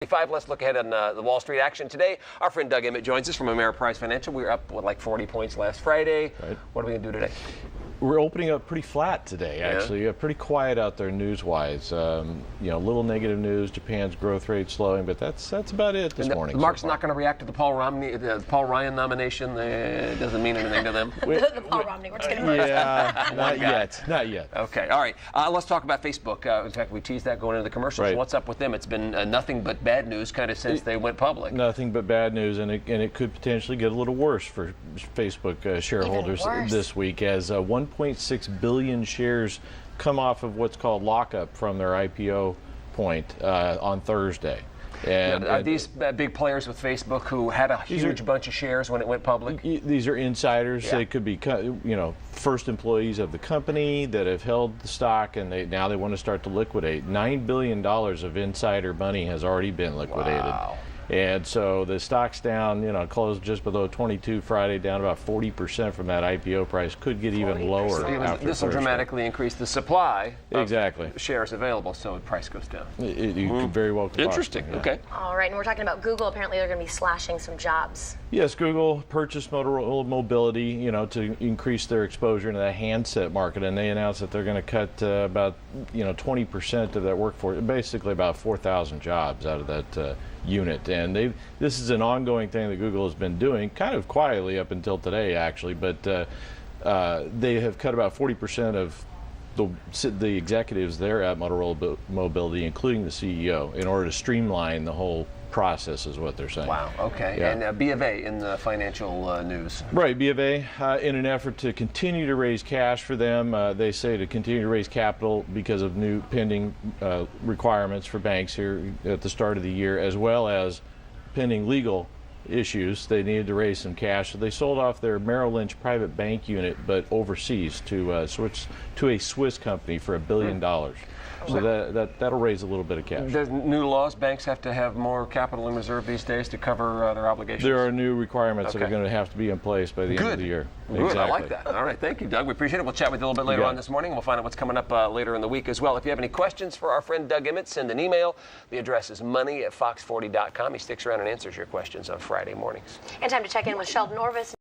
Let's look ahead on the Wall Street action today. Our friend Doug Emmett joins us from Ameriprise Financial. We were up, like 40 points last Friday. Right. What are we going to do today? We're opening up pretty flat today, actually. Yeah. Pretty quiet out there news-wise. Little negative news. Japan's growth rate slowing, but that's about it this morning. The market's not going to react to the Paul Ryan nomination. It doesn't mean anything to them. The Paul Romney. We're just going to Yeah, not yet. Okay, all right. Let's talk about Facebook. In fact, we teased that going into the commercials. Right. What's up with them? It's been nothing but bad news kind of since they went public. Nothing but bad news, and it could potentially get a little worse for Facebook shareholders this week, as 1.6 billion shares come off of what's called lockup from their IPO point on Thursday. And are these big players with Facebook who had a huge bunch of shares when it went public? These are insiders. Yeah. They could be, first employees of the company that have held the stock, and now they want to start to liquidate. $9 billion of insider money has already been liquidated. Wow. And so the stock's down, closed just below 22 Friday, down about 40% from that IPO price. Could get even lower. This will dramatically increase the supply of shares available, so the price goes down. You could very well. Interesting. Yeah. Okay. All right, and we're talking about Google. Apparently, they're going to be slashing some jobs. Yes, Google purchased Motorola Mobility, to increase their exposure into the handset market, and they announced that they're going to cut about, 20% of that workforce, basically about 4,000 jobs out of that unit. And this is an ongoing thing that Google has been doing, kind of quietly up until today, actually, but they have cut about 40% of the executives there at Motorola Mobility, including the CEO, in order to streamline the whole process, is what they're saying. Wow, okay. Yeah. And B of A in the financial news. Right, B of A, in an effort to continue to raise cash for them, they say to continue to raise capital because of new pending requirements for banks here at the start of the year, as well as pending legal issues. They needed to raise some cash, so they sold off their Merrill Lynch private bank unit, but overseas to switch to a Swiss company for $1 billion. So that'll raise a little bit of cash. There's new laws. Banks have to have more capital in reserve these days to cover their obligations. There are new requirements that are going to have to be in place by the end of the year. Good. Exactly. I like that. All right. Thank you, Doug. We appreciate it. We'll chat with you a little bit later on this morning. We'll find out what's coming up later in the week as well. If you have any questions for our friend Doug Emmett, send an email. The address is money@fox40.com. He sticks around and answers your questions on Friday mornings. And time to check in with Sheldon Orvis.